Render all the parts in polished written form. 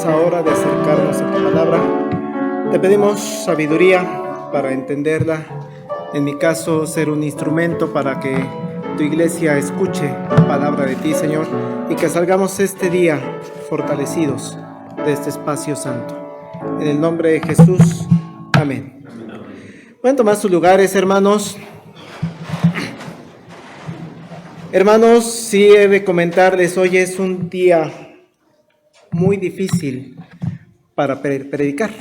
esa hora de acercarnos a tu palabra. Te pedimos sabiduría para entenderla. En mi caso, ser un instrumento para que tu iglesia escuche palabra de ti, Señor, y que salgamos este día fortalecidos de este espacio santo. En el nombre de Jesús, amén. Pueden tomar sus lugares, hermanos. Hermanos, sí he de comentarles, hoy es un día muy difícil para predicar,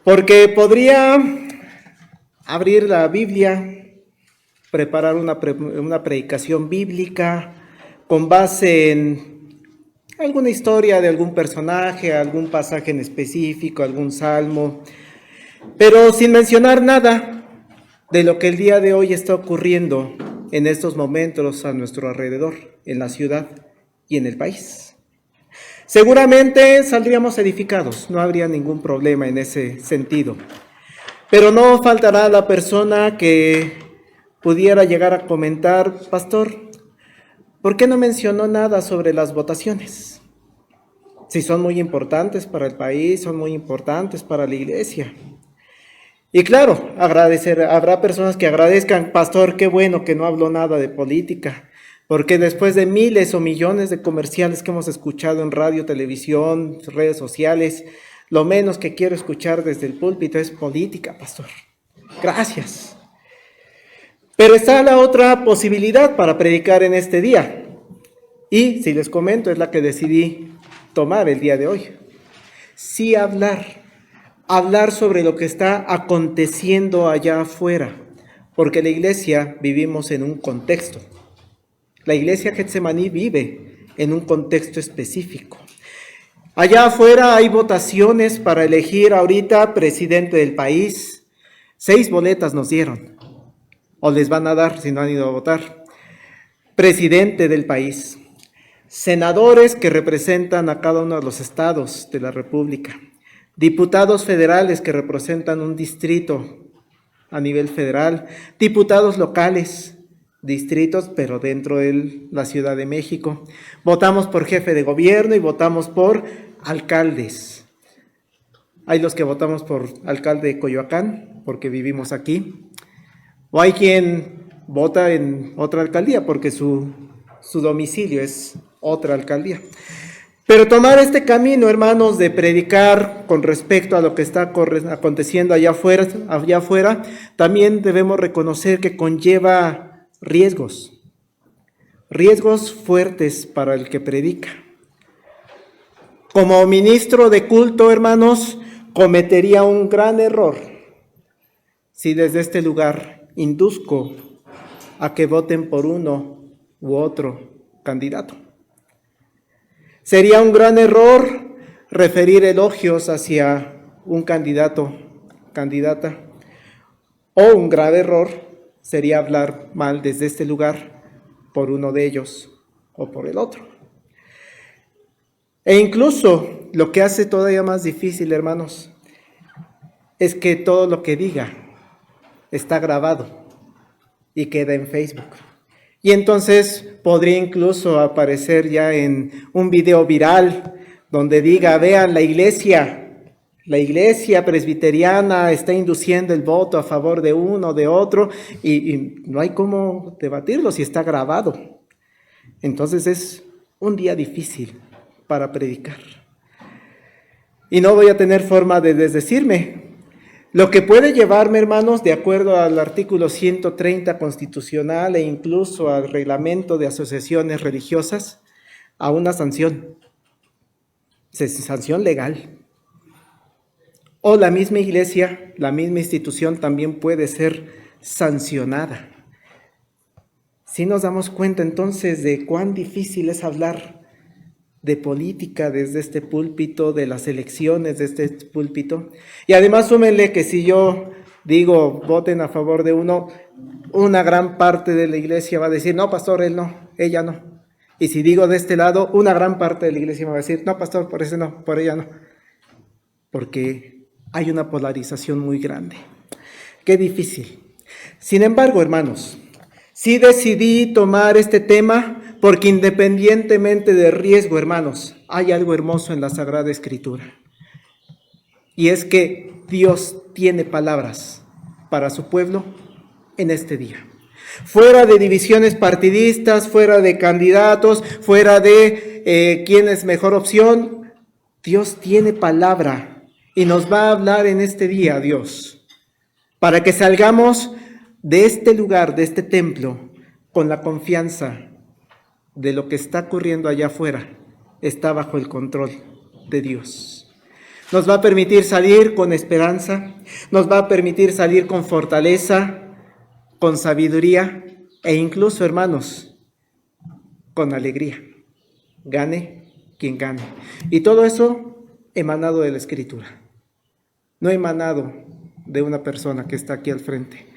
porque podría abrir la Biblia, preparar una predicación bíblica con base en alguna historia de algún personaje, algún pasaje en específico, algún salmo, pero sin mencionar nada de lo que el día de hoy está ocurriendo en estos momentos a nuestro alrededor, en la ciudad y en el país. Seguramente saldríamos edificados, no habría ningún problema en ese sentido. Pero no faltará la persona que pudiera llegar a comentar: pastor, ¿por qué no mencionó nada sobre las votaciones? Si son muy importantes para el país, son muy importantes para la iglesia. Y claro, habrá personas que agradezcan: pastor, qué bueno que no habló nada de política, porque después de miles o millones de comerciales que hemos escuchado en radio, televisión, redes sociales, lo menos que quiero escuchar desde el púlpito es política, pastor. Gracias. Pero está la otra posibilidad para predicar en este día. Y si les comento, es la que decidí tomar el día de hoy. Sí hablar sobre lo que está aconteciendo allá afuera, porque la iglesia vivimos en un contexto. La iglesia Getsemaní vive en un contexto específico. Allá afuera hay votaciones para elegir ahorita presidente del país. 6 boletas nos dieron, o les van a dar si no han ido a votar. Presidente del país, senadores que representan a cada uno de los estados de la República, diputados federales que representan un distrito a nivel federal, diputados locales, distritos, pero dentro de la Ciudad de México. Votamos por jefe de gobierno y votamos por alcaldes. Hay los que votamos por alcalde de Coyoacán, porque vivimos aquí. O hay quien vota en otra alcaldía, porque su domicilio es otra alcaldía. Pero tomar este camino, hermanos, de predicar con respecto a lo que está aconteciendo allá afuera, también debemos reconocer que conlleva riesgos fuertes para el que predica. Como ministro de culto, hermanos, cometería un gran error si desde este lugar induzco a que voten por uno u otro candidato. Sería un gran error referir elogios hacia un candidato, candidata, o un grave error sería hablar mal desde este lugar por uno de ellos o por el otro. E incluso lo que hace todavía más difícil, hermanos, es que todo lo que diga está grabado y queda en Facebook. Y entonces podría incluso aparecer ya en un video viral donde diga: vean, la iglesia presbiteriana está induciendo el voto a favor de uno o de otro, y no hay cómo debatirlo si está grabado. Entonces es un día difícil para predicar. Y no voy a tener forma de desdecirme. Lo que puede llevarme, hermanos, de acuerdo al artículo 130 constitucional e incluso al reglamento de asociaciones religiosas, a una sanción legal. O la misma iglesia, la misma institución también puede ser sancionada. Si nos damos cuenta entonces de cuán difícil es hablar de política desde este púlpito, de las elecciones de este púlpito. Y además súmenle que si yo digo voten a favor de uno, una gran parte de la iglesia va a decir: no, pastor, él no, ella no. Y si digo de este lado, una gran parte de la iglesia me va a decir: no, pastor, por ese no, por ella no. Porque hay una polarización muy grande. Qué difícil. Sin embargo, hermanos, sí decidí tomar este tema porque independientemente del riesgo, hermanos, hay algo hermoso en la Sagrada Escritura. Y es que Dios tiene palabras para su pueblo en este día. Fuera de divisiones partidistas, fuera de candidatos, fuera de quién es mejor opción, Dios tiene palabra y nos va a hablar en este día, Dios, para que salgamos de este lugar, de este templo, con la confianza de lo que está ocurriendo allá afuera, está bajo el control de Dios. Nos va a permitir salir con esperanza, nos va a permitir salir con fortaleza, con sabiduría e incluso, hermanos, con alegría. Gane quien gane. Y todo eso emanado de la Escritura, no emanado de una persona que está aquí al frente.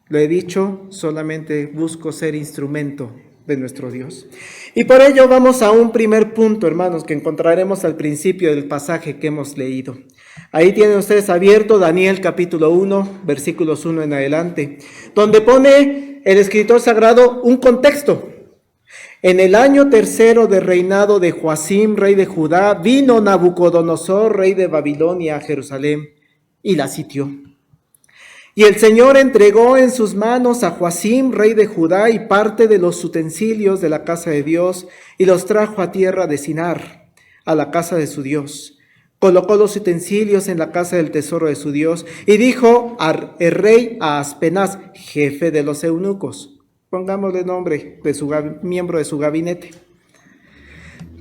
Lo he dicho, solamente busco ser instrumento de nuestro Dios. Y por ello vamos a un primer punto, hermanos, que encontraremos al principio del pasaje que hemos leído. Ahí tienen ustedes abierto Daniel capítulo 1, versículos 1 en adelante, donde pone el escritor sagrado un contexto. En el año tercero de reinado de Joacim, rey de Judá, vino Nabucodonosor, rey de Babilonia, a Jerusalén y la sitió. Y el Señor entregó en sus manos a Joacim, rey de Judá, y parte de los utensilios de la casa de Dios, y los trajo a tierra de Sinar, a la casa de su Dios. Colocó los utensilios en la casa del tesoro de su Dios, y dijo al rey a Aspenaz, jefe de los eunucos, pongámosle nombre de su miembro de su gabinete,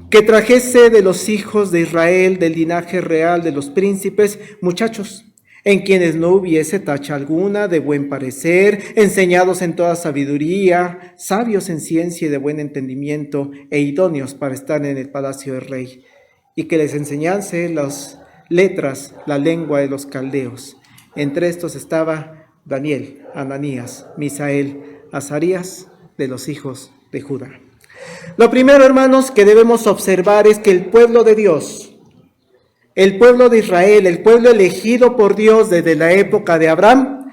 que trajese de los hijos de Israel, del linaje real de los príncipes, muchachos, en quienes no hubiese tacha alguna, de buen parecer, enseñados en toda sabiduría, sabios en ciencia y de buen entendimiento, e idóneos para estar en el palacio del rey, y que les enseñase las letras, la lengua de los caldeos. Entre estos estaba Daniel, Ananías, Misael, Azarías, de los hijos de Judá. Lo primero, hermanos, que debemos observar es que el pueblo de Dios, el pueblo de Israel, el pueblo elegido por Dios desde la época de Abraham,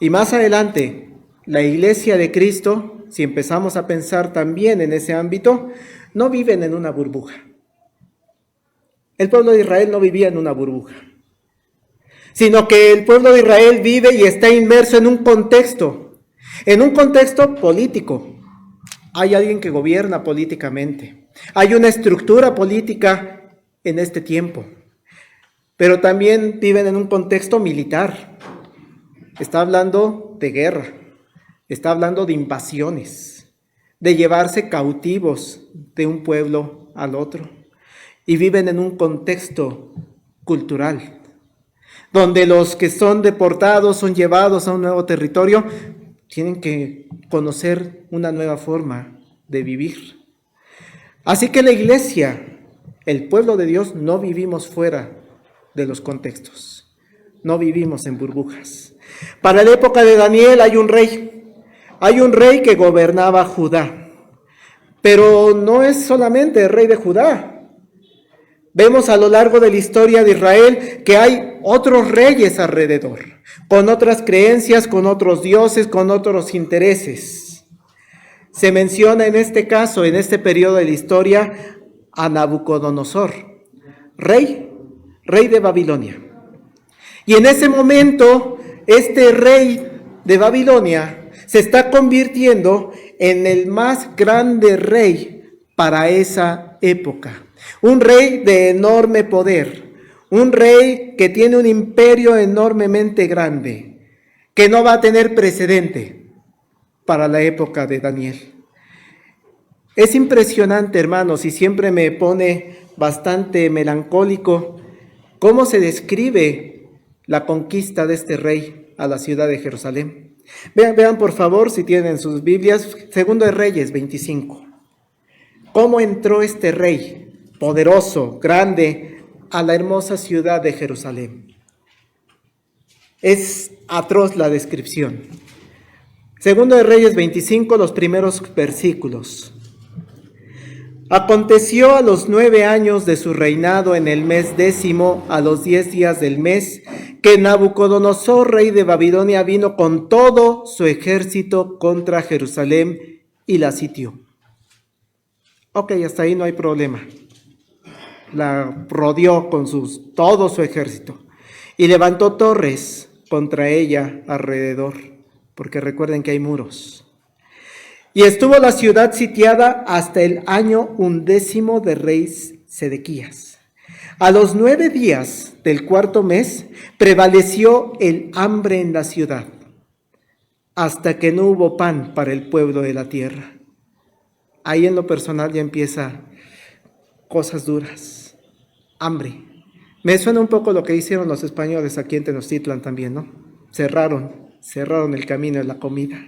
y más adelante, la iglesia de Cristo, si empezamos a pensar también en ese ámbito, no viven en una burbuja. El pueblo de Israel no vivía en una burbuja, sino que el pueblo de Israel vive y está inmerso en un contexto político. Hay alguien que gobierna políticamente, hay una estructura política en este tiempo, pero también viven en un contexto militar. Está hablando de guerra, está hablando de invasiones, de llevarse cautivos de un pueblo al otro, y viven en un contexto cultural, donde los que son deportados, son llevados a un nuevo territorio, tienen que conocer una nueva forma de vivir. Así que la iglesia, el pueblo de Dios, no vivimos fuera de los contextos, no vivimos en burbujas. Para la época de Daniel hay un rey que gobernaba Judá, pero no es solamente el rey de Judá. Vemos a lo largo de la historia de Israel que hay otros reyes alrededor, con otras creencias, con otros dioses, con otros intereses. Se menciona en este caso, en este periodo de la historia, a Nabucodonosor, rey de Babilonia. Y en ese momento, este rey de Babilonia se está convirtiendo en el más grande rey para esa época. Un rey de enorme poder, un rey que tiene un imperio enormemente grande, que no va a tener precedente para la época de Daniel. Es impresionante, hermanos, y siempre me pone bastante melancólico cómo se describe la conquista de este rey a la ciudad de Jerusalén. Vean por favor, si tienen sus Biblias, Segundo de Reyes 25. Cómo entró este rey poderoso, grande, a la hermosa ciudad de Jerusalén. Es atroz la descripción. Segundo de Reyes 25, los primeros versículos. Aconteció a los 9 años de su reinado, en el mes 10, a los 10 días del mes, que Nabucodonosor, rey de Babilonia, vino con todo su ejército contra Jerusalén y la sitió. Ok, hasta ahí no hay problema. La rodeó con todo su ejército y levantó torres contra ella alrededor, porque recuerden que hay muros. Y estuvo la ciudad sitiada hasta el año 11 del rey Sedequías. A los 9 días del cuarto mes prevaleció el hambre en la ciudad, hasta que no hubo pan para el pueblo de la tierra. Ahí en lo personal ya empieza cosas duras, hambre. Me suena un poco lo que hicieron los españoles aquí en Tenochtitlan también, ¿no? Cerraron el camino de la comida.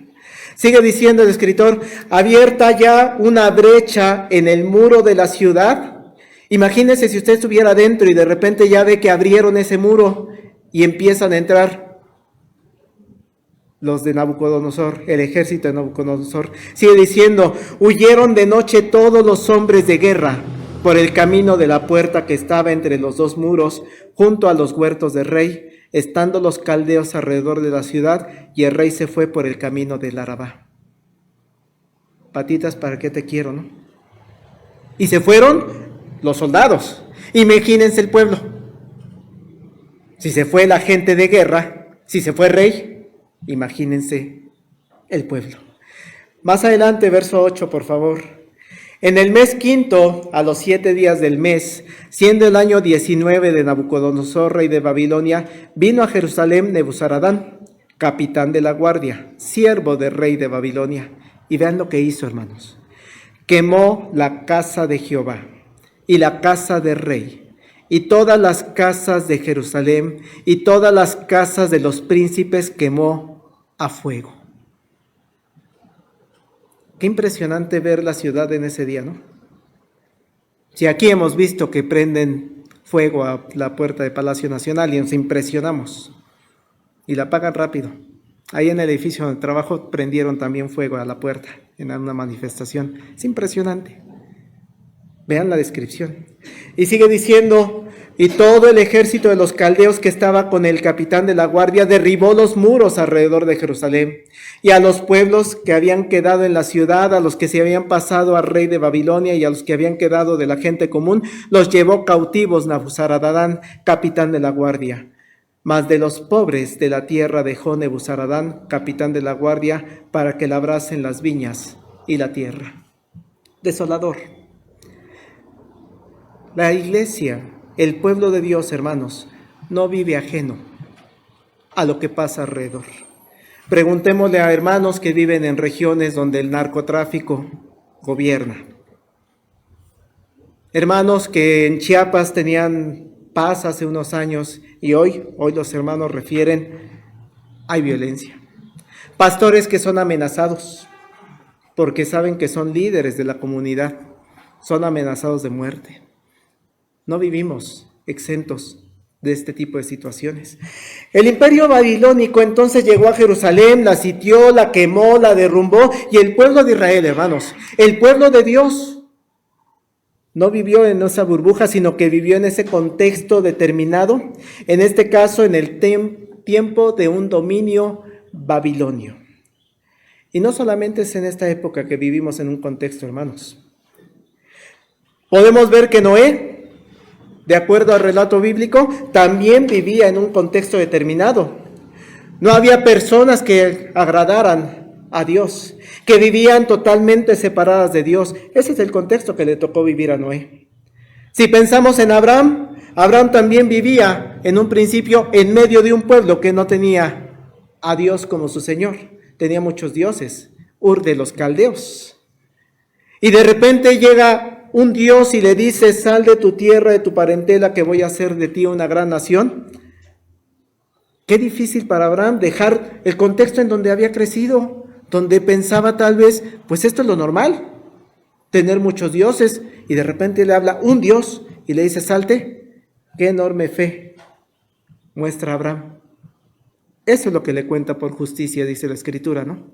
Sigue diciendo el escritor, abierta ya una brecha en el muro de la ciudad. Imagínese si usted estuviera adentro y de repente ya ve que abrieron ese muro y empiezan a entrar los de Nabucodonosor, el ejército de Nabucodonosor. Sigue diciendo, huyeron de noche todos los hombres de guerra por el camino de la puerta que estaba entre los dos muros, junto a los huertos del rey, estando los caldeos alrededor de la ciudad, y el rey se fue por el camino del Arabá. Patitas, ¿para qué te quiero, no? Y se fueron los soldados. Imagínense el pueblo. Si se fue la gente de guerra, si se fue el rey, imagínense el pueblo. Más adelante, verso 8, por favor. En el mes quinto, a los 7 días del mes, siendo el año 19 de Nabucodonosor, rey de Babilonia, vino a Jerusalén Nebuzaradán, capitán de la guardia, siervo del rey de Babilonia. Y vean lo que hizo, hermanos. Quemó la casa de Jehová y la casa del rey, y todas las casas de Jerusalén, y todas las casas de los príncipes quemó a fuego. Qué impresionante ver la ciudad en ese día, ¿no? Si aquí hemos visto que prenden fuego a la puerta del Palacio Nacional y nos impresionamos y la apagan rápido. Ahí en el edificio donde trabajo prendieron también fuego a la puerta en una manifestación. Es impresionante. Vean la descripción. Y sigue diciendo, y todo el ejército de los caldeos que estaba con el capitán de la guardia derribó los muros alrededor de Jerusalén, y a los pueblos que habían quedado en la ciudad, a los que se habían pasado al rey de Babilonia y a los que habían quedado de la gente común, los llevó cautivos Nabuzaradán, capitán de la guardia. Mas de los pobres de la tierra dejó Nebuzaradán, capitán de la guardia, para que labrasen las viñas y la tierra. Desolador. La iglesia, el pueblo de Dios, hermanos, no vive ajeno a lo que pasa alrededor. Preguntémosle a hermanos que viven en regiones donde el narcotráfico gobierna. Hermanos que en Chiapas tenían paz hace unos años y hoy los hermanos refieren, hay violencia. Pastores que son amenazados porque saben que son líderes de la comunidad, son amenazados de muerte. No vivimos exentos de este tipo de situaciones. El imperio babilónico entonces llegó a Jerusalén, la sitió, la quemó, la derrumbó, y el pueblo de Israel, hermanos, el pueblo de Dios, no vivió en esa burbuja, sino que vivió en ese contexto determinado, en este caso en el tiempo de un dominio babilonio. Y no solamente es en esta época que vivimos en un contexto, hermanos. Podemos ver que Noé, de acuerdo al relato bíblico, también vivía en un contexto determinado. No había personas que agradaran a Dios, que vivían totalmente separadas de Dios. Ese es el contexto que le tocó vivir a Noé. Si pensamos en Abraham, Abraham también vivía en un principio en medio de un pueblo que no tenía a Dios como su Señor. Tenía muchos dioses, Ur de los caldeos. Y de repente llega un Dios y le dice, sal de tu tierra, de tu parentela, que voy a hacer de ti una gran nación. Qué difícil para Abraham dejar el contexto en donde había crecido, donde pensaba tal vez, pues esto es lo normal, tener muchos dioses, y de repente le habla un Dios y le dice, salte. Qué enorme fe muestra Abraham. Eso es lo que le cuenta por justicia, dice la Escritura, ¿no?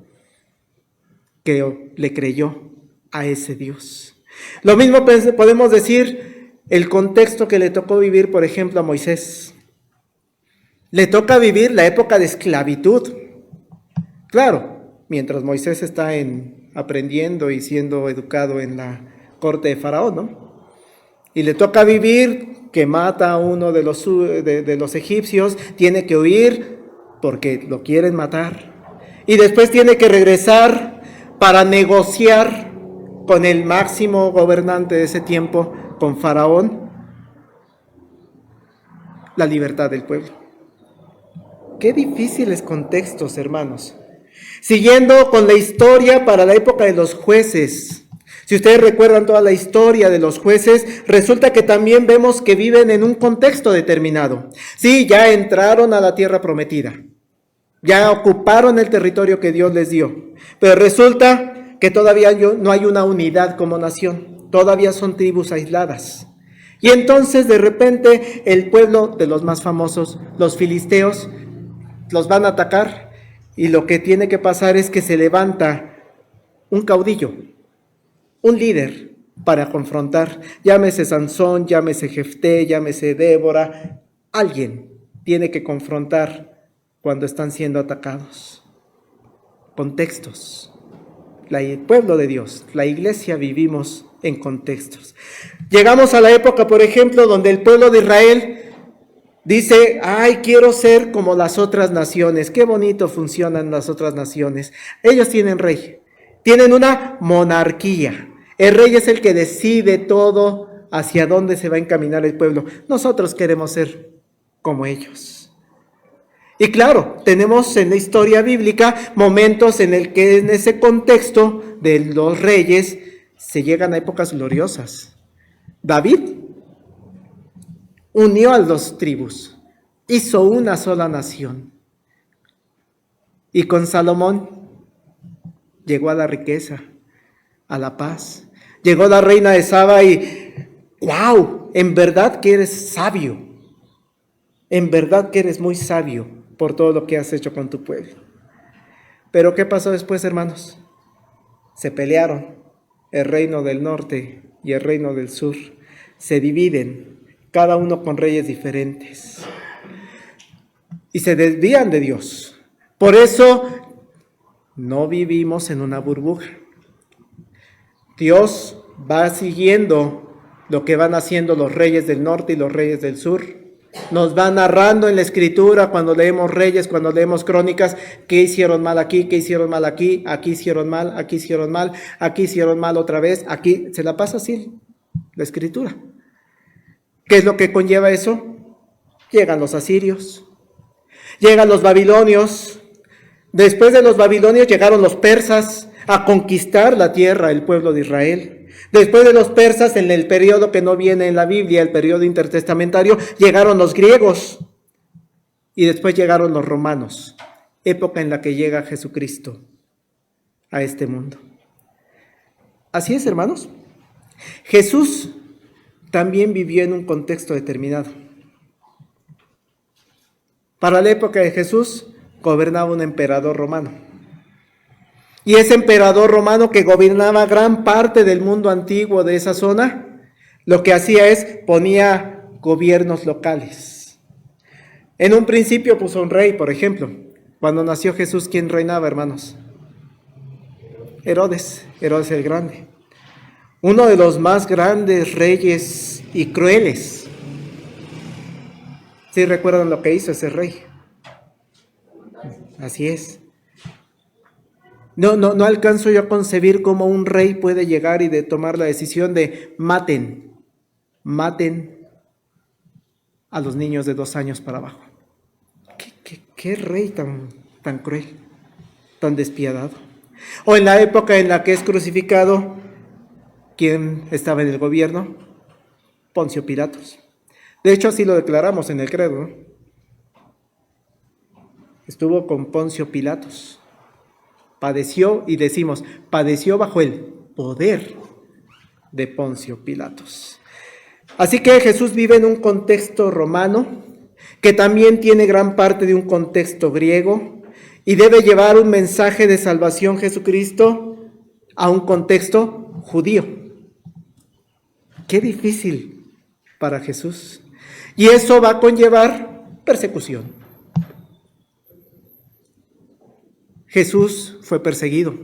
Que le creyó a ese Dios. Lo mismo podemos decir el contexto que le tocó vivir, por ejemplo, a Moisés. Le toca vivir la época de esclavitud. Claro, mientras Moisés está en aprendiendo y siendo educado en la corte de Faraón, ¿no? Y le toca vivir que mata a uno de los egipcios, tiene que huir porque lo quieren matar. Y después tiene que regresar para negociar con el máximo gobernante de ese tiempo, con Faraón, la libertad del pueblo. Qué difíciles contextos, hermanos. Siguiendo con la historia para la época de los jueces. Si ustedes recuerdan toda la historia de los jueces, resulta que también vemos que viven en un contexto determinado. Sí, ya entraron a la tierra prometida. Ya ocuparon el territorio que Dios les dio. Pero resulta que todavía no hay una unidad como nación. Todavía son tribus aisladas. Y entonces de repente el pueblo de los más famosos, los filisteos, los van a atacar. Y lo que tiene que pasar es que se levanta un caudillo, un líder para confrontar. Llámese Sansón, llámese Jefté, llámese Débora. Alguien tiene que confrontar cuando están siendo atacados. Contextos. El pueblo de Dios, la iglesia, vivimos en contextos. Llegamos a la época, por ejemplo, donde el pueblo de Israel dice, ay, quiero ser como las otras naciones. Qué bonito funcionan las otras naciones. Ellos tienen rey, tienen una monarquía. El rey es el que decide todo hacia dónde se va a encaminar el pueblo. Nosotros queremos ser como ellos. Y claro, tenemos en la historia bíblica momentos en el que en ese contexto de los reyes se llegan a épocas gloriosas. David unió a dos tribus, hizo una sola nación. Y con Salomón llegó a la riqueza, a la paz. Llegó la reina de Saba y, ¡wow! En verdad que eres sabio. En verdad que eres muy sabio por todo lo que has hecho con tu pueblo. Pero ¿qué pasó después, hermanos? Se pelearon el reino del norte y el reino del sur. Se dividen, cada uno con reyes diferentes. Y se desvían de Dios. Por eso no vivimos en una burbuja. Dios va siguiendo lo que van haciendo los reyes del norte y los reyes del sur. Nos va narrando en la escritura, cuando leemos Reyes, cuando leemos Crónicas, qué hicieron mal aquí, qué hicieron mal aquí, aquí hicieron mal, aquí hicieron mal, aquí hicieron mal otra vez, aquí se la pasa así la escritura. ¿Qué es lo que conlleva eso? Llegan los asirios, llegan los babilonios, después de los babilonios llegaron los persas a conquistar la tierra, el pueblo de Israel. Después de los persas, en el periodo que no viene en la Biblia, el periodo intertestamentario, llegaron los griegos y después llegaron los romanos, época en la que llega Jesucristo a este mundo. Así es, hermanos. Jesús también vivió en un contexto determinado. Para la época de Jesús gobernaba un emperador romano. Y ese emperador romano que gobernaba gran parte del mundo antiguo de esa zona, lo que hacía es ponía gobiernos locales. En un principio puso un rey, por ejemplo. Cuando nació Jesús, ¿quién reinaba, hermanos? Herodes el Grande. Uno de los más grandes reyes y crueles. ¿Sí recuerdan lo que hizo ese rey? Así es. No alcanzo yo a concebir cómo un rey puede llegar y de tomar la decisión de maten a los niños de 2 años para abajo. ¿Qué rey tan cruel, tan despiadado? O en la época en la que es crucificado, ¿quién estaba en el gobierno? Poncio Pilatos. De hecho, así lo declaramos en el credo, ¿no? Estuvo con Poncio Pilatos. Padeció, y decimos, padeció bajo el poder de Poncio Pilatos. Así que Jesús vive en un contexto romano, que también tiene gran parte de un contexto griego, y debe llevar un mensaje de salvación Jesucristo a un contexto judío. Qué difícil para Jesús. Y eso va a conllevar persecución. Jesús fue perseguido.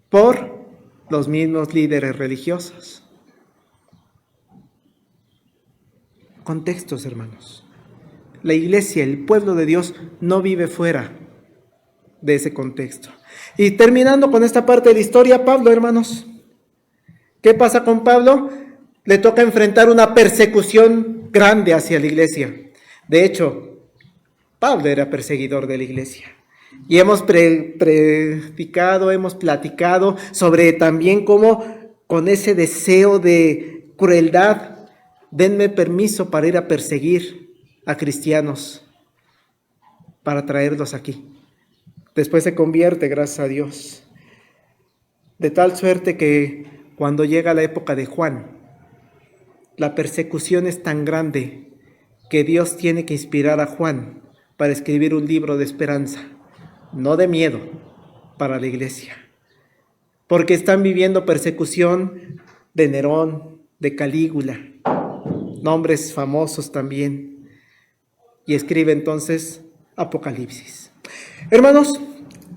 por los mismos líderes religiosos. Contextos, hermanos. La iglesia, el pueblo de Dios, no vive fuera de ese contexto. Y terminando con esta parte de la historia, Pablo, hermanos, ¿qué pasa con Pablo? Le toca enfrentar una persecución grande hacia la iglesia. De hecho, Pablo era perseguidor de la iglesia. Y hemos predicado, hemos platicado sobre también cómo con ese deseo de crueldad, denme permiso para ir a perseguir a cristianos, para traerlos aquí. Después se convierte, gracias a Dios. De tal suerte que cuando llega la época de Juan, la persecución es tan grande que Dios tiene que inspirar a Juan para escribir un libro de esperanza, no de miedo, para la iglesia. Porque están viviendo persecución de Nerón, de Calígula, nombres famosos también. Y escribe entonces Apocalipsis. Hermanos,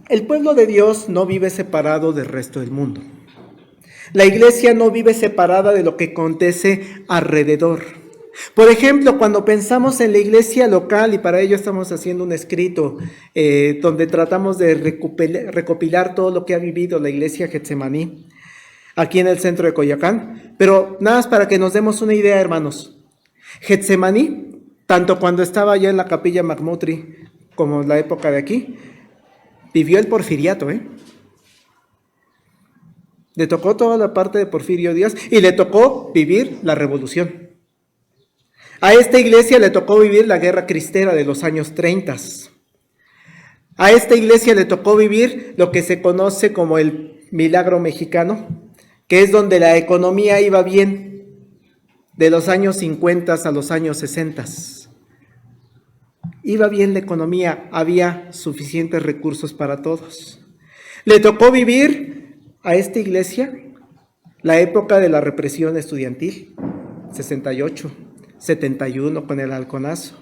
el pueblo de Dios no vive separado del resto del mundo. La iglesia no vive separada de lo que acontece alrededor. Por ejemplo, cuando pensamos en la iglesia local, y para ello estamos haciendo un escrito donde tratamos de recopilar todo lo que ha vivido la iglesia Getsemaní, aquí en el centro de Coyoacán, pero nada más para que nos demos una idea, hermanos. Getsemaní, tanto cuando estaba allá en la capilla Macmutri como en la época de aquí, vivió el porfiriato, Le tocó toda la parte de Porfirio Díaz y le tocó vivir la revolución. A esta iglesia le tocó vivir la guerra cristera de los años 30. A esta iglesia le tocó vivir lo que se conoce como el milagro mexicano, que es donde la economía iba bien de los años 50 a los años 60. Iba bien la economía, había suficientes recursos para todos. Le tocó vivir a esta iglesia la época de la represión estudiantil, 68, 71 con el halconazo.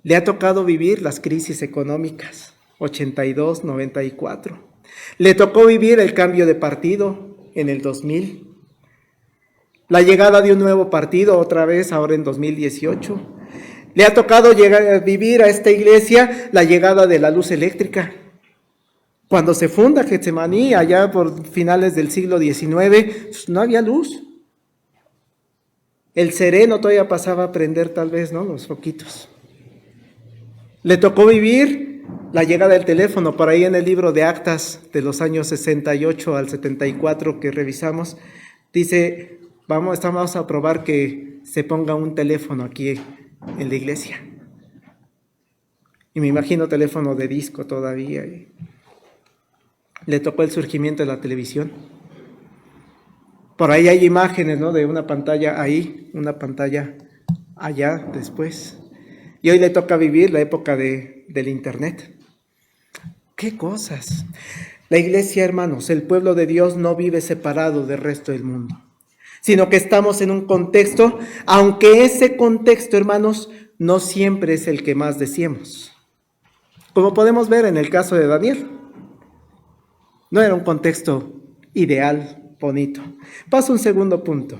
Le ha tocado vivir las crisis económicas, 82, 94. Le tocó vivir el cambio de partido en el 2000. La llegada de un nuevo partido otra vez ahora en 2018. Le ha tocado vivir a esta iglesia la llegada de la luz eléctrica. Cuando se funda Getsemaní, allá por finales del siglo XIX, no había luz. El sereno todavía pasaba a prender tal vez, ¿no? Los foquitos. Le tocó vivir la llegada del teléfono. Por ahí en el libro de actas de los años 68 al 74 que revisamos, dice, estamos a probar que se ponga un teléfono aquí en la iglesia. Y me imagino teléfono de disco todavía. Le tocó el surgimiento de la televisión. Por ahí hay imágenes, ¿no? De una pantalla ahí, una pantalla allá después. Y hoy le toca vivir la época del internet. ¡Qué cosas! La iglesia, hermanos, el pueblo de Dios no vive separado del resto del mundo, sino que estamos en un contexto, aunque ese contexto, hermanos, no siempre es el que más deseemos. Como podemos ver en el caso de Daniel. No era un contexto ideal, bonito. Paso a un segundo punto.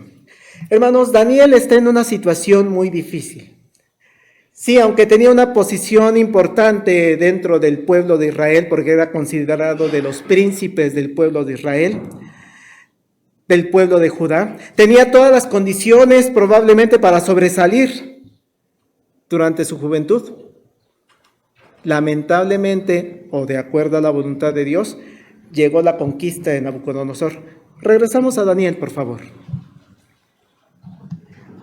Hermanos, Daniel está en una situación muy difícil. Sí, aunque tenía una posición importante dentro del pueblo de Israel, porque era considerado de los príncipes del pueblo de Israel, del pueblo de Judá, tenía todas las condiciones probablemente para sobresalir durante su juventud. Lamentablemente, o de acuerdo a la voluntad de Dios, llegó la conquista de Nabucodonosor. Regresamos a Daniel, por favor.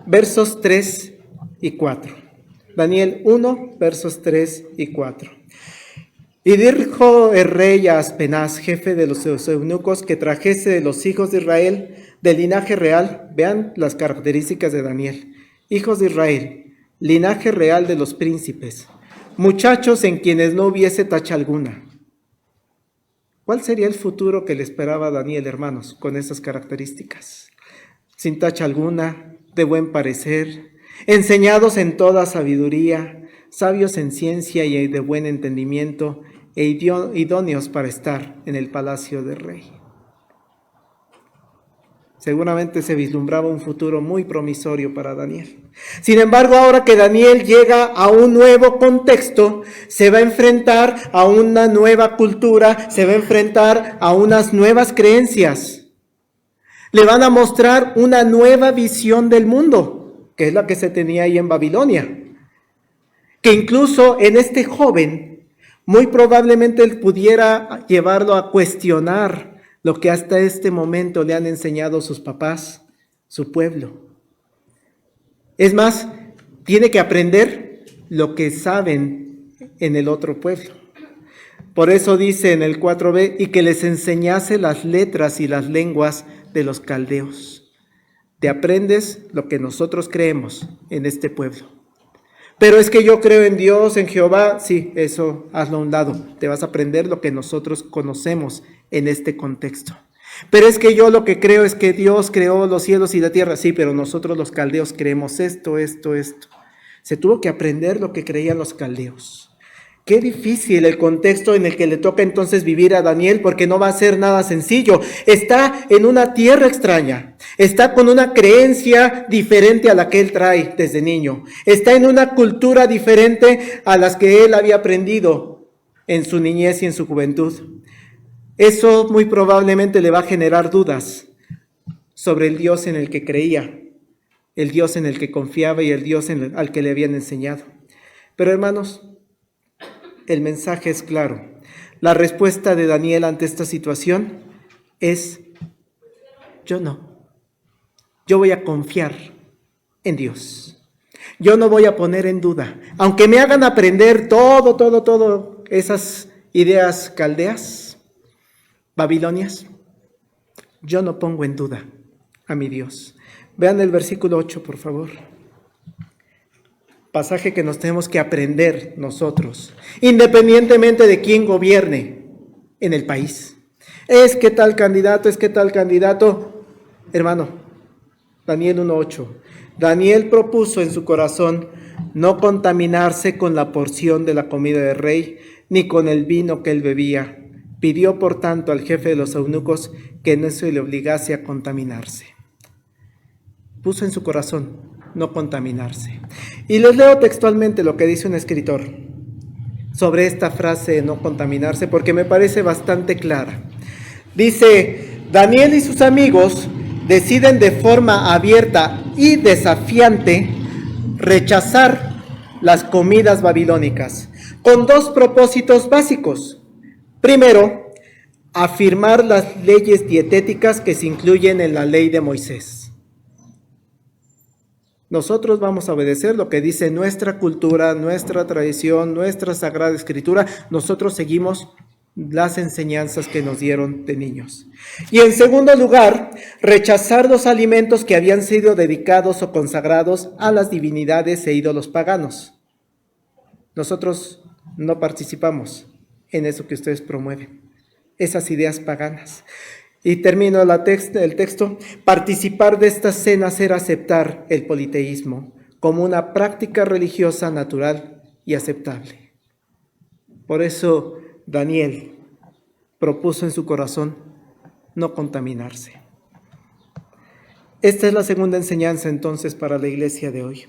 Versos 3 y 4. Daniel 1, versos 3 y 4. Y dijo el rey a Aspenaz, jefe de los eunucos, que trajese de los hijos de Israel, del linaje real. Vean las características de Daniel. Hijos de Israel, linaje real de los príncipes, muchachos en quienes no hubiese tacha alguna. ¿Cuál sería el futuro que le esperaba a Daniel, hermanos, con esas características? Sin tacha alguna, de buen parecer, enseñados en toda sabiduría, sabios en ciencia y de buen entendimiento, e idóneos para estar en el palacio del rey. Seguramente se vislumbraba un futuro muy promisorio para Daniel. Sin embargo, ahora que Daniel llega a un nuevo contexto, se va a enfrentar a una nueva cultura, se va a enfrentar a unas nuevas creencias. Le van a mostrar una nueva visión del mundo, que es la que se tenía ahí en Babilonia. Que incluso en este joven, muy probablemente él pudiera llevarlo a cuestionar lo que hasta este momento le han enseñado sus papás, su pueblo. Es más, tiene que aprender lo que saben en el otro pueblo. Por eso dice en el 4b, y que les enseñase las letras y las lenguas de los caldeos. Te aprendes lo que nosotros creemos en este pueblo. Pero es que yo creo en Dios, en Jehová. Sí, eso hazlo a un lado. Te vas a aprender lo que nosotros conocemos en este contexto. Pero es que yo lo que creo es que Dios creó los cielos y la tierra. Sí, pero nosotros los caldeos creemos esto. Se tuvo que aprender lo que creían los caldeos. Qué difícil el contexto en el que le toca entonces vivir a Daniel, porque no va a ser nada sencillo. Está en una tierra extraña, está con una creencia diferente a la que él trae desde niño, está en una cultura diferente a las que él había aprendido en su niñez y en su juventud. Eso muy probablemente le va a generar dudas sobre el Dios en el que creía, el Dios en el que confiaba y el Dios al que le habían enseñado. Pero hermanos, el mensaje es claro. La respuesta de Daniel ante esta situación es: yo no. Yo voy a confiar en Dios. Yo no voy a poner en duda. Aunque me hagan aprender todo esas ideas caldeas, babilonias, yo no pongo en duda a mi Dios. Vean el versículo 8, por favor. Pasaje que nos tenemos que aprender nosotros, independientemente de quién gobierne en el país. Es que tal candidato, hermano, Daniel 1:8. Daniel propuso en su corazón no contaminarse con la porción de la comida del rey, ni con el vino que él bebía. Pidió, por tanto, al jefe de los eunucos que no se le obligase a contaminarse. Puso en su corazón no contaminarse. Y les leo textualmente lo que dice un escritor sobre esta frase de no contaminarse, porque me parece bastante clara. Dice: Daniel y sus amigos deciden de forma abierta y desafiante rechazar las comidas babilónicas, con dos propósitos básicos. Primero, afirmar las leyes dietéticas que se incluyen en la ley de Moisés. Nosotros vamos a obedecer lo que dice nuestra cultura, nuestra tradición, nuestra sagrada escritura. Nosotros seguimos las enseñanzas que nos dieron de niños. Y en segundo lugar, rechazar los alimentos que habían sido dedicados o consagrados a las divinidades e ídolos paganos. Nosotros no participamos en eso que ustedes promueven, esas ideas paganas. Y termino el texto: participar de estas cenas era aceptar el politeísmo como una práctica religiosa natural y aceptable. Por eso Daniel propuso en su corazón no contaminarse. Esta es la segunda enseñanza entonces para la iglesia de hoy.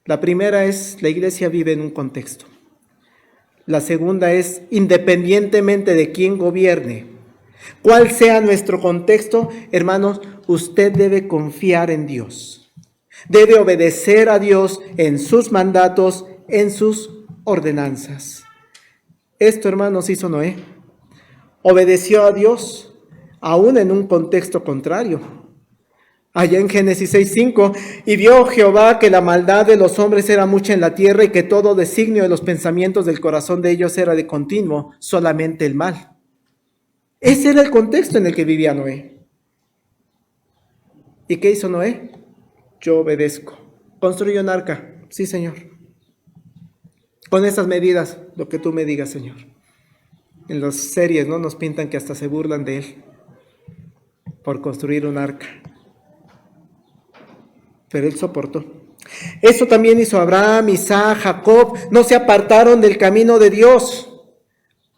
La primera es: la iglesia vive en un contexto. La segunda es: independientemente de quién gobierne, cuál sea nuestro contexto, hermanos, usted debe confiar en Dios. Debe obedecer a Dios en sus mandatos, en sus ordenanzas. Esto, hermanos, hizo Noé. Obedeció a Dios, aún en un contexto contrario. Allá en Génesis 6:5, y vio Jehová que la maldad de los hombres era mucha en la tierra y que todo designio de los pensamientos del corazón de ellos era de continuo, solamente el mal. Ese era el contexto en el que vivía Noé. ¿Y qué hizo Noé? Yo obedezco. Construyó un arca. Sí, Señor. Con esas medidas, lo que tú me digas, Señor. En las series, ¿no?, nos pintan que hasta se burlan de él por construir un arca. Pero él soportó. Eso también hizo Abraham, Isaac, Jacob. No se apartaron del camino de Dios,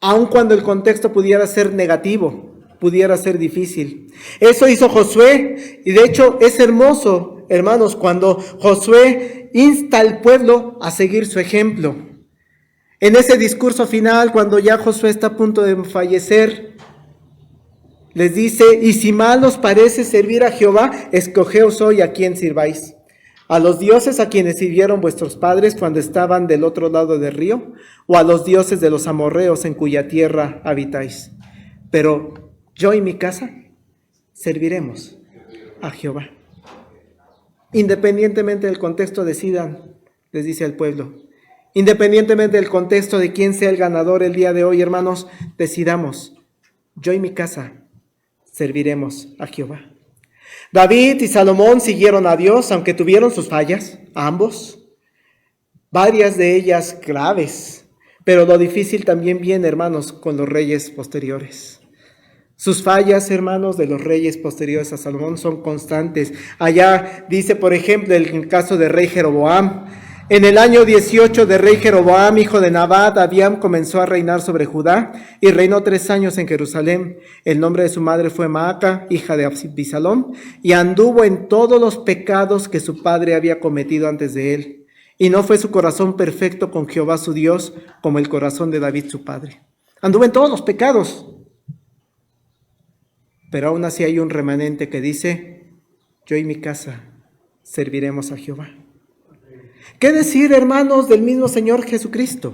aun cuando el contexto pudiera ser negativo, pudiera ser difícil. Eso hizo Josué, y de hecho es hermoso, hermanos, cuando Josué insta al pueblo a seguir su ejemplo. En ese discurso final, cuando ya Josué está a punto de fallecer, les dice: y si mal os parece servir a Jehová, escogeos hoy a quién sirváis. ¿A los dioses a quienes sirvieron vuestros padres cuando estaban del otro lado del río? ¿O a los dioses de los amorreos en cuya tierra habitáis? Pero yo y mi casa serviremos a Jehová. Independientemente del contexto, decidan, les dice al pueblo. Independientemente del contexto de quién sea el ganador el día de hoy, hermanos, decidamos: yo y mi casa serviremos a Jehová. David y Salomón siguieron a Dios, aunque tuvieron sus fallas, ambos, varias de ellas graves, pero lo difícil también viene, hermanos, con los reyes posteriores. Sus fallas, hermanos, de los reyes posteriores a Salomón son constantes. Allá dice, por ejemplo, el caso de rey Jeroboam. En el año 18 de rey Jeroboam, hijo de Nabat, Abiam comenzó a reinar sobre Judá y reinó 3 años en Jerusalén. El nombre de su madre fue Maaca, hija de Abisalom, y anduvo en todos los pecados que su padre había cometido antes de él. Y no fue su corazón perfecto con Jehová su Dios como el corazón de David su padre. Anduvo en todos los pecados. Pero aún así hay un remanente que dice: yo y mi casa serviremos a Jehová. ¿Qué decir, hermanos, del mismo Señor Jesucristo?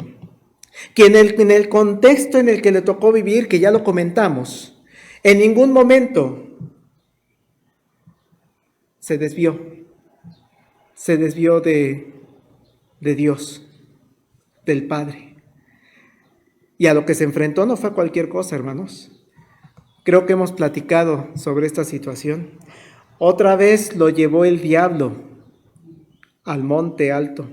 Que en el contexto en el que le tocó vivir, que ya lo comentamos, en ningún momento se desvió de Dios, del Padre. Y a lo que se enfrentó no fue cualquier cosa, hermanos. Creo que hemos platicado sobre esta situación. Otra vez lo llevó el diablo al monte alto.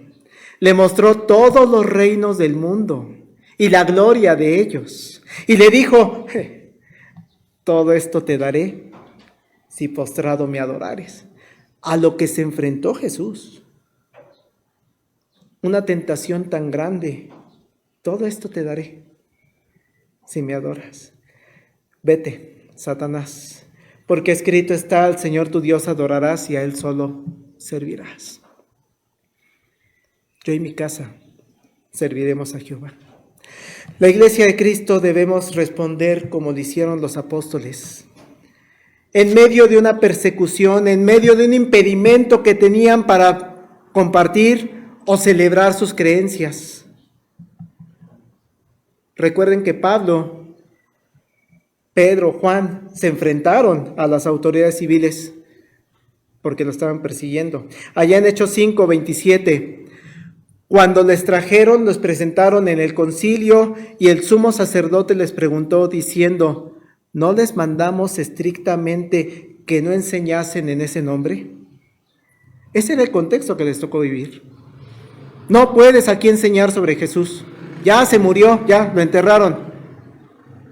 Le mostró todos los reinos del mundo y la gloria de ellos. Y le dijo: todo esto te daré si postrado me adorares. A lo que se enfrentó Jesús. Una tentación tan grande. Todo esto te daré si me adoras. Vete, Satanás, porque escrito está: al Señor tu Dios adorarás y a Él solo servirás. Yo y mi casa serviremos a Jehová. La iglesia de Cristo debemos responder como lo hicieron los apóstoles. En medio de una persecución, en medio de un impedimento que tenían para compartir o celebrar sus creencias. Recuerden que Pablo, Pedro, Juan se enfrentaron a las autoridades civiles porque lo estaban persiguiendo. Allá en Hechos 5:27, cuando les trajeron, los presentaron en el concilio y el sumo sacerdote les preguntó diciendo: ¿no les mandamos estrictamente que no enseñasen en ese nombre? Ese era el contexto que les tocó vivir. No puedes aquí enseñar sobre Jesús. Ya se murió, ya lo enterraron.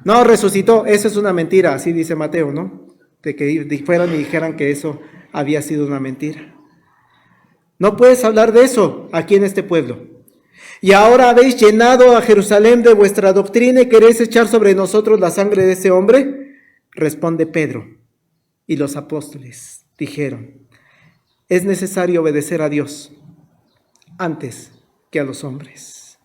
No, resucitó. Eso es una mentira, así dice Mateo, ¿no? De que fueran y dijeran que eso había sido una mentira. No puedes hablar de eso aquí en este pueblo. Y ahora habéis llenado a Jerusalén de vuestra doctrina y queréis echar sobre nosotros la sangre de ese hombre. Responde Pedro. Y los apóstoles dijeron: es necesario obedecer a Dios antes que a los hombres.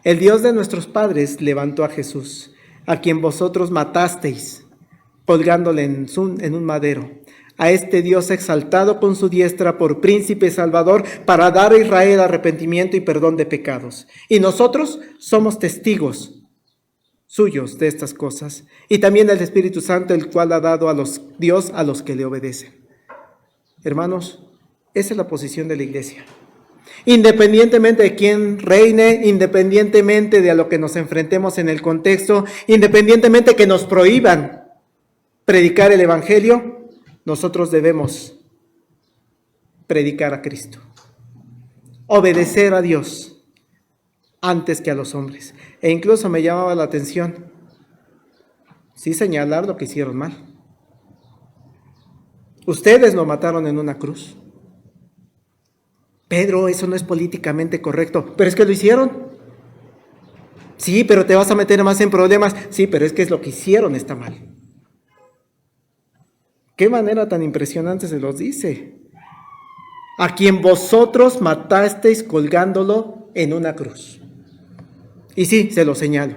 El Dios de nuestros padres levantó a Jesús, a quien vosotros matasteis, colgándole en un madero. A este Dios exaltado con su diestra por príncipe salvador para dar a Israel arrepentimiento y perdón de pecados. Y nosotros somos testigos suyos de estas cosas. Y también el Espíritu Santo, el cual ha dado Dios a los que le obedecen. Hermanos, esa es la posición de la iglesia. Independientemente de quién reine, independientemente de a lo que nos enfrentemos en el contexto, independientemente de que nos prohíban predicar el Evangelio, nosotros debemos predicar a Cristo, obedecer a Dios antes que a los hombres. E incluso me llamaba la atención, sí, señalar lo que hicieron mal. Ustedes lo mataron en una cruz. Pedro, eso no es políticamente correcto, pero es que lo hicieron. Sí, pero te vas a meter más en problemas. Sí, pero es que es lo que hicieron está mal. Qué manera tan impresionante se los dice. A quien vosotros matasteis colgándolo en una cruz. Y sí, se lo señalo.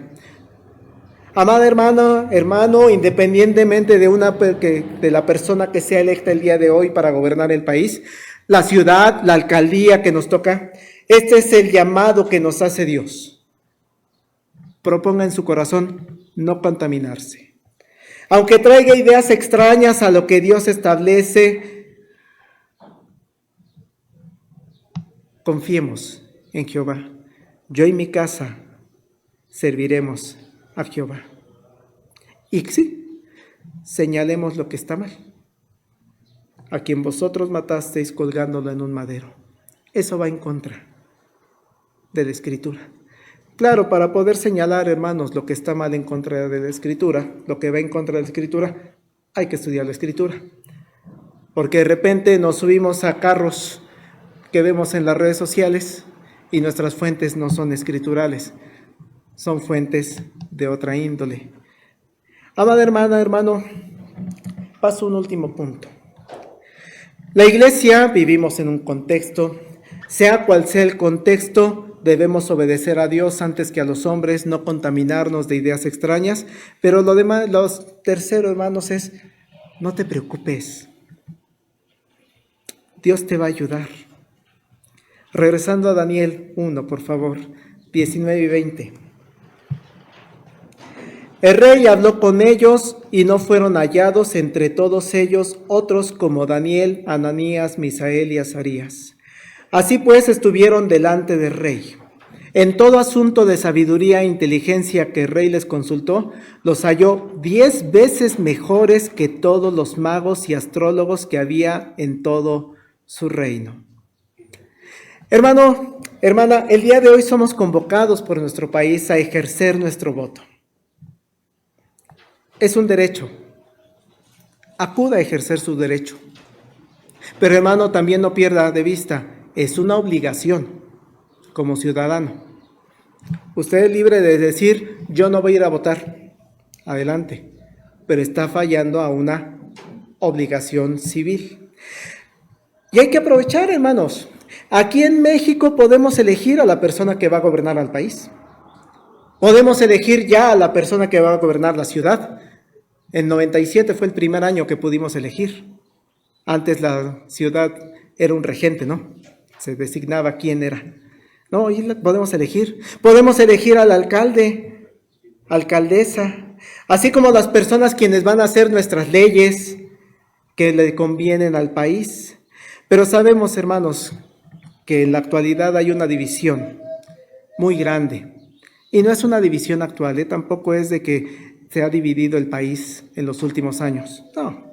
Amada hermana, hermano, independientemente de la persona que sea electa el día de hoy para gobernar el país, la ciudad, la alcaldía que nos toca, este es el llamado que nos hace Dios. Proponga en su corazón no contaminarse. Aunque traiga ideas extrañas a lo que Dios establece, confiemos en Jehová. Yo y mi casa serviremos a Jehová. Y sí, señalemos lo que está mal. A quien vosotros matasteis colgándolo en un madero. Eso va en contra de la Escritura. Claro, para poder señalar, hermanos, lo que está mal en contra de la Escritura, lo que va en contra de la Escritura, hay que estudiar la Escritura. Porque de repente nos subimos a carros que vemos en las redes sociales y nuestras fuentes no son escriturales, son fuentes de otra índole. Amada hermana, hermano, paso un último punto. La iglesia, vivimos en un contexto, sea cual sea el contexto, debemos obedecer a Dios antes que a los hombres, no contaminarnos de ideas extrañas, pero lo tercero, hermanos, es no te preocupes. Dios te va a ayudar. Regresando a Daniel 1, por favor, 19 y 20. El rey habló con ellos y no fueron hallados entre todos ellos otros como Daniel, Ananías, Misael y Azarías. Así pues estuvieron delante del rey. En todo asunto de sabiduría e inteligencia que el rey les consultó, los halló 10 veces mejores que todos los magos y astrólogos que había en todo su reino. Hermano, hermana, el día de hoy somos convocados por nuestro país a ejercer nuestro voto. Es un derecho. Acuda a ejercer su derecho. Pero hermano, también no pierda de vista, es una obligación como ciudadano. Usted es libre de decir, yo no voy a ir a votar. Adelante. Pero está fallando a una obligación civil. Y hay que aprovechar, hermanos. Aquí en México podemos elegir a la persona que va a gobernar al país. Podemos elegir ya a la persona que va a gobernar la ciudad. En 97 fue el primer año que pudimos elegir. Antes la ciudad era un regente, ¿no? Se designaba quién era. No, hoy podemos elegir. Podemos elegir al alcalde, alcaldesa, así como las personas quienes van a hacer nuestras leyes que le convienen al país. Pero sabemos, hermanos, que en la actualidad hay una división muy grande. Y no es una división actual, tampoco es de que se ha dividido el país en los últimos años. No.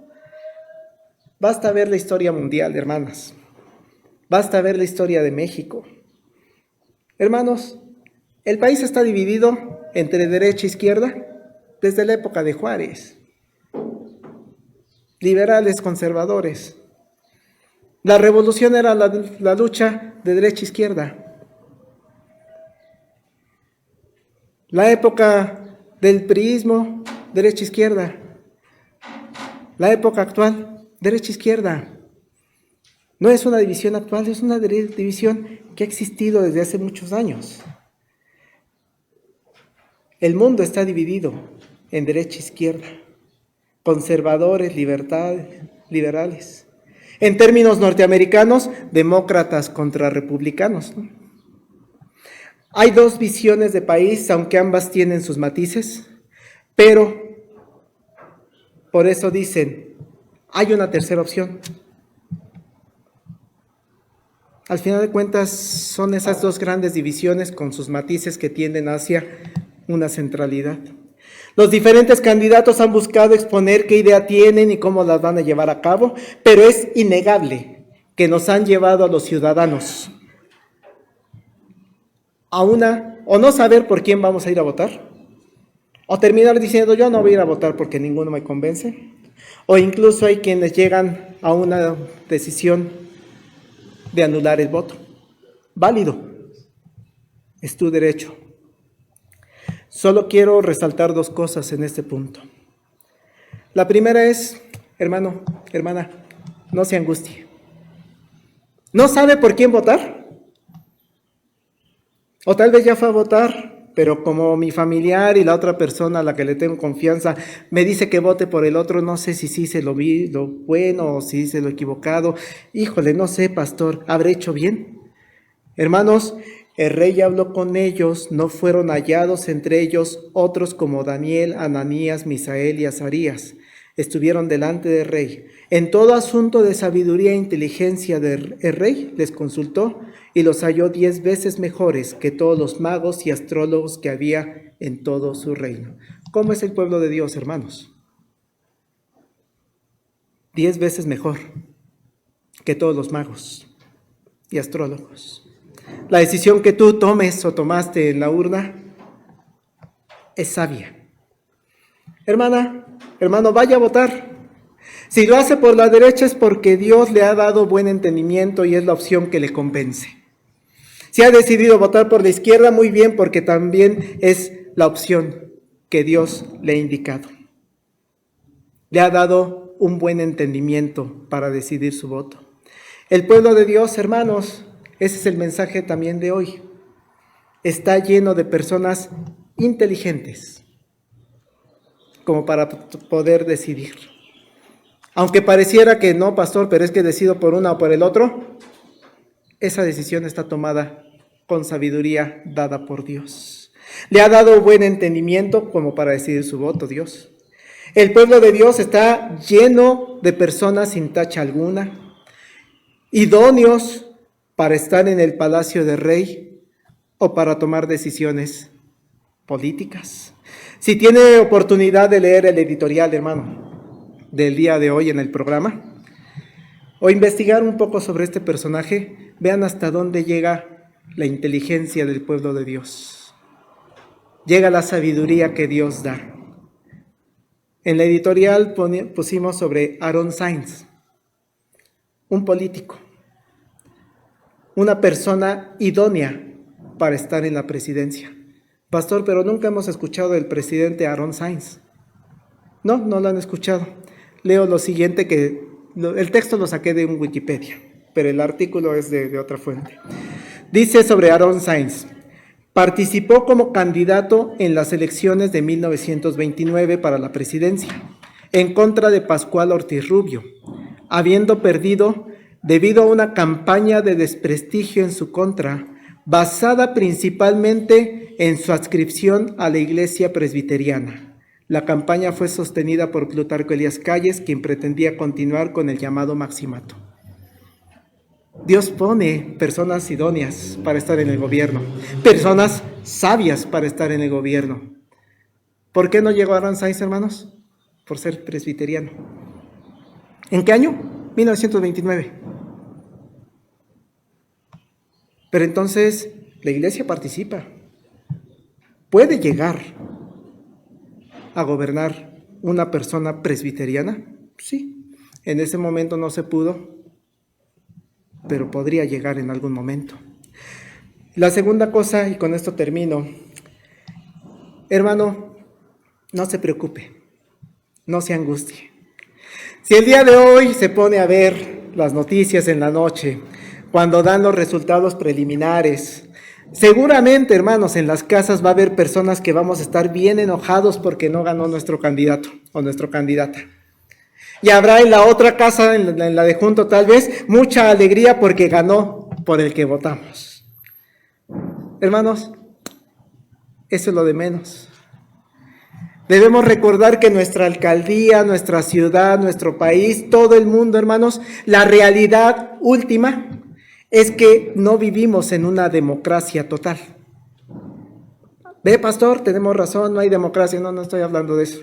Basta ver la historia mundial, hermanas. Basta ver la historia de México. Hermanos, el país está dividido entre derecha e izquierda desde la época de Juárez. Liberales, conservadores. La revolución era la lucha de derecha e izquierda. La época del priismo, derecha e izquierda. La época actual, derecha e izquierda. No es una división actual, es una división que ha existido desde hace muchos años. El mundo está dividido en derecha e izquierda, conservadores, liberales. En términos norteamericanos, demócratas contra republicanos, ¿no? Hay dos visiones de país, aunque ambas tienen sus matices, pero por eso dicen, hay una tercera opción. Al final de cuentas, son esas dos grandes divisiones con sus matices que tienden hacia una centralidad. Los diferentes candidatos han buscado exponer qué idea tienen y cómo las van a llevar a cabo, pero es innegable que nos han llevado a los ciudadanos a o no saber por quién vamos a ir a votar, o terminar diciendo yo no voy a ir a votar porque ninguno me convence, o incluso hay quienes llegan a una decisión de anular el voto. Válido, es tu derecho. Solo quiero resaltar dos cosas en este punto. La primera es, Hermano, hermana, no se angustie. ¿No sabe por quién votar? O tal vez ya fue a votar, pero como mi familiar y la otra persona a la que le tengo confianza me dice que vote por el otro, no sé si sí se lo vi lo bueno o si hice lo equivocado. Híjole, no sé, pastor, ¿habré hecho bien? Hermanos, el rey habló con ellos, no fueron hallados entre ellos otros como Daniel, Ananías, Misael y Azarías. Estuvieron delante del rey. En todo asunto de sabiduría e inteligencia el rey les consultó y los halló 10 veces mejores que todos los magos y astrólogos que había en todo su reino. ¿Cómo es el pueblo de Dios, hermanos? 10 veces mejor que todos los magos y astrólogos. La decisión que tú tomes o tomaste en la urna es sabia. Hermana, hermano, vaya a votar. Si lo hace por la derecha es porque Dios le ha dado buen entendimiento y es la opción que le convence. Si ha decidido votar por la izquierda, muy bien, porque también es la opción que Dios le ha indicado. Le ha dado un buen entendimiento para decidir su voto. El pueblo de Dios, hermanos, ese es el mensaje también de hoy. Está lleno de personas inteligentes como para poder decidir. Aunque pareciera que no, pastor, pero es que decido por una o por el otro, esa decisión está tomada con sabiduría dada por Dios. Le ha dado buen entendimiento como para decidir su voto, Dios. El pueblo de Dios está lleno de personas sin tacha alguna, idóneos para estar en el palacio del rey o para tomar decisiones políticas. Si tiene oportunidad de leer el editorial, hermano, del día de hoy en el programa, o investigar un poco sobre este personaje, vean hasta dónde llega la inteligencia del pueblo de Dios. Llega la sabiduría que Dios da. En la editorial pusimos sobre Aaron Sainz, un político, una persona idónea para estar en la presidencia. Pastor, pero nunca hemos escuchado del presidente Aaron Sainz. No lo han escuchado. Leo lo siguiente, el texto lo saqué de un Wikipedia, pero el artículo es de otra fuente. Dice sobre Aaron Sainz: participó como candidato en las elecciones de 1929 para la presidencia, en contra de Pascual Ortiz Rubio, habiendo perdido debido a una campaña de desprestigio en su contra, basada principalmente en su adscripción a la Iglesia Presbiteriana. La campaña fue sostenida por Plutarco Elías Calles, quien pretendía continuar con el llamado Maximato. Dios pone personas idóneas para estar en el gobierno, personas sabias para estar en el gobierno. ¿Por qué no llegó Aaron Sainz, hermanos? Por ser presbiteriano. ¿En qué año? 1929. Pero entonces la iglesia participa. ¿Puede llegar a gobernar una persona presbiteriana? Sí. En ese momento no se pudo, pero podría llegar en algún momento. La segunda cosa, y con esto termino, hermano, no se preocupe, no se angustie. Si el día de hoy se pone a ver las noticias en la noche, cuando dan los resultados preliminares, seguramente, hermanos, en las casas va a haber personas que vamos a estar bien enojados porque no ganó nuestro candidato o nuestra candidata. Y habrá en la otra casa, en la de junto tal vez, mucha alegría porque ganó por el que votamos. Hermanos, eso es lo de menos. Debemos recordar que nuestra alcaldía, nuestra ciudad, nuestro país, todo el mundo, hermanos, la realidad última es que no vivimos en una democracia total. Ve, pastor, tenemos razón, no hay democracia. No estoy hablando de eso.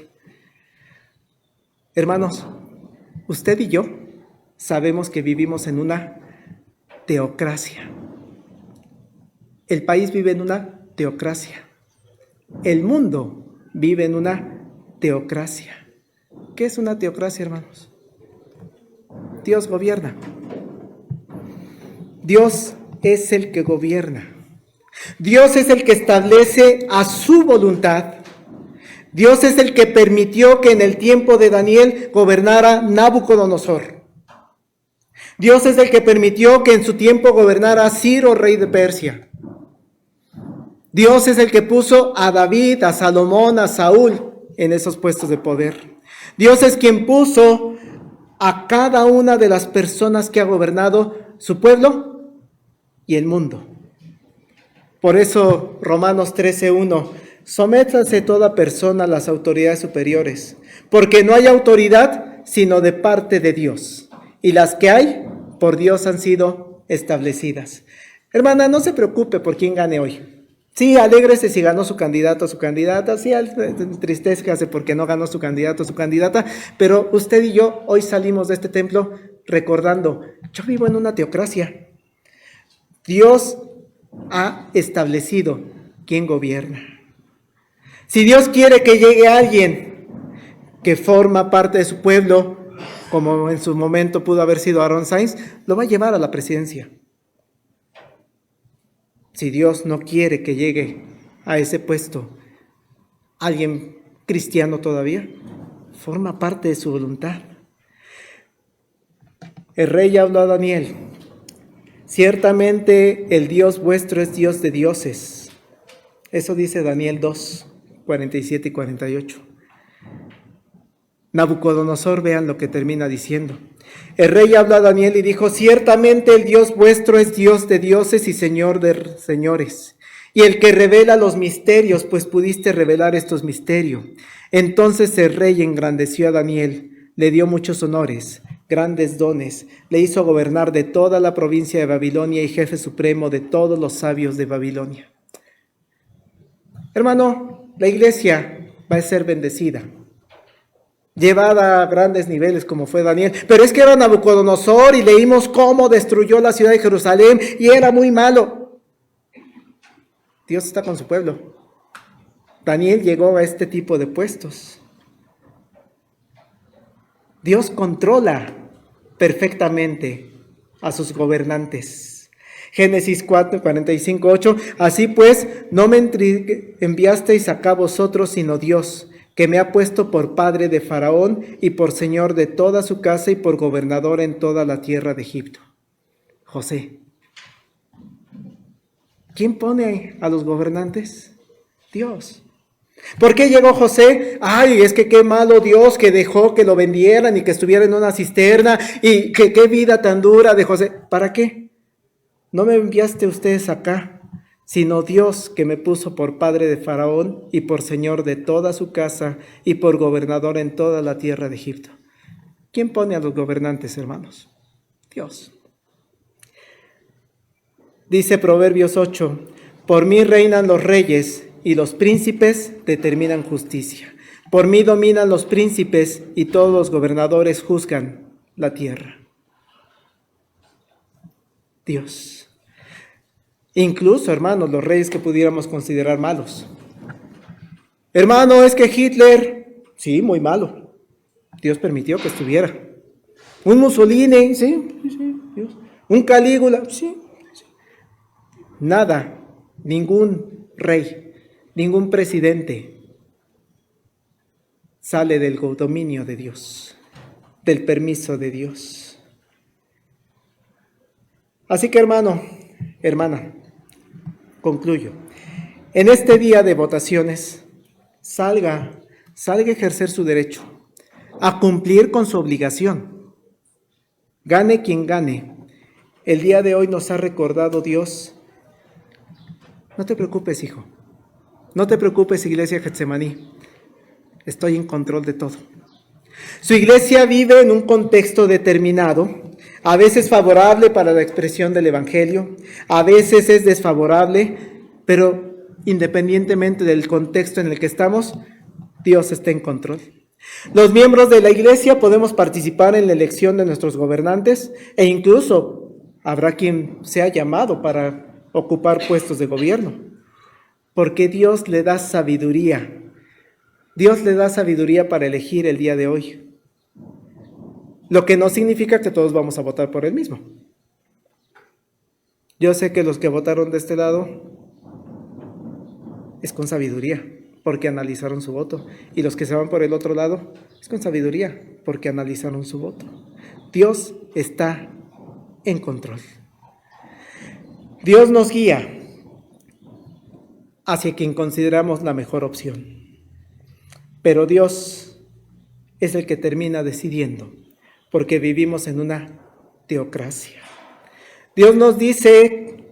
Hermanos, usted y yo sabemos que vivimos en una teocracia. El país vive en una teocracia. El mundo vive en una teocracia. ¿Qué es una teocracia, hermanos? Dios gobierna. Dios es el que gobierna. Dios es el que establece a su voluntad. Dios es el que permitió que en el tiempo de Daniel gobernara Nabucodonosor. Dios es el que permitió que en su tiempo gobernara Ciro, rey de Persia. Dios es el que puso a David, a Salomón, a Saúl en esos puestos de poder. Dios es quien puso a cada una de las personas que ha gobernado su pueblo y el mundo. Por eso Romanos 13:1, sométase toda persona a las autoridades superiores, porque no hay autoridad sino de parte de Dios, y las que hay por Dios han sido establecidas. Hermana, no se preocupe por quién gane hoy. Sí, alégrese si ganó su candidato o su candidata, sí, entristezcase porque no ganó su candidato o su candidata, pero usted y yo hoy salimos de este templo recordando, yo vivo en una teocracia. Dios ha establecido quién gobierna. Si Dios quiere que llegue alguien que forma parte de su pueblo, como en su momento pudo haber sido Aaron Sainz, lo va a llevar a la presidencia. Si Dios no quiere que llegue a ese puesto alguien cristiano todavía, forma parte de su voluntad. El rey habló a Daniel. Ciertamente el Dios vuestro es Dios de dioses. Eso dice Daniel 2, 47 y 48. Nabucodonosor, vean lo que termina diciendo. El rey habló a Daniel y dijo, ciertamente el Dios vuestro es Dios de dioses y Señor de señores, y el que revela los misterios, pues pudiste revelar estos misterios. Entonces el rey engrandeció a Daniel, le dio muchos honores, grandes dones, le hizo gobernar de toda la provincia de Babilonia y jefe supremo de todos los sabios de Babilonia. Hermano, la iglesia va a ser bendecida, llevada a grandes niveles como fue Daniel, pero es que era Nabucodonosor y leímos cómo destruyó la ciudad de Jerusalén y era muy malo. Dios está con su pueblo. Daniel llegó a este tipo de puestos. Dios controla perfectamente a sus gobernantes. Génesis 4, 45, 8. Así pues, no me enviasteis acá vosotros, sino Dios, que me ha puesto por padre de Faraón y por señor de toda su casa y por gobernador en toda la tierra de Egipto. José. ¿Quién pone a los gobernantes? Dios. ¿Por qué llegó José? Ay, es que qué malo Dios que dejó que lo vendieran y que estuviera en una cisterna y que qué vida tan dura de José. ¿Para qué? No me enviaste ustedes acá, sino Dios que me puso por padre de Faraón y por señor de toda su casa y por gobernador en toda la tierra de Egipto. ¿Quién pone a los gobernantes, hermanos? Dios. Dice Proverbios 8, por mí reinan los reyes y los príncipes determinan justicia. Por mí dominan los príncipes y todos los gobernadores juzgan la tierra. Dios. Incluso, hermanos, los reyes que pudiéramos considerar malos. Hermano, es que Hitler, sí, muy malo. Dios permitió que estuviera. Un Mussolini, sí, Dios. Un Calígula, sí. Nada, ningún rey, ningún presidente sale del dominio de Dios, del permiso de Dios. Así que hermano, hermana, concluyo. En este día de votaciones, salga a ejercer su derecho, a cumplir con su obligación. Gane quien gane. El día de hoy nos ha recordado Dios. No te preocupes, hijo. No te preocupes, iglesia Getsemaní. Estoy en control de todo. Su iglesia vive en un contexto determinado, a veces favorable para la expresión del evangelio, a veces es desfavorable, pero independientemente del contexto en el que estamos, Dios está en control. Los miembros de la iglesia podemos participar en la elección de nuestros gobernantes e incluso habrá quien sea llamado para ocupar puestos de gobierno, porque Dios le da sabiduría. Dios le da sabiduría para elegir el día de hoy, lo que no significa que todos vamos a votar por él mismo. Yo sé que los que votaron de este lado es con sabiduría, porque analizaron su voto. Y los que se van por el otro lado, es con sabiduría, porque analizaron su voto. Dios está en control. Dios nos guía hacia quien consideramos la mejor opción. Pero Dios es el que termina decidiendo, porque vivimos en una teocracia. Dios nos dice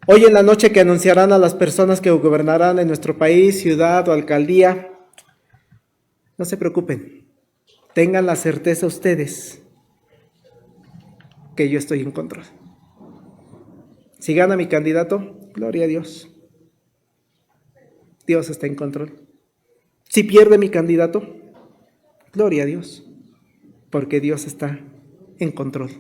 hoy en la noche que anunciarán a las personas que gobernarán en nuestro país, ciudad o alcaldía. No se preocupen, tengan la certeza ustedes que yo estoy en control. Si gana mi candidato, gloria a Dios. Dios está en control. Si pierde mi candidato, gloria a Dios, porque Dios está en control.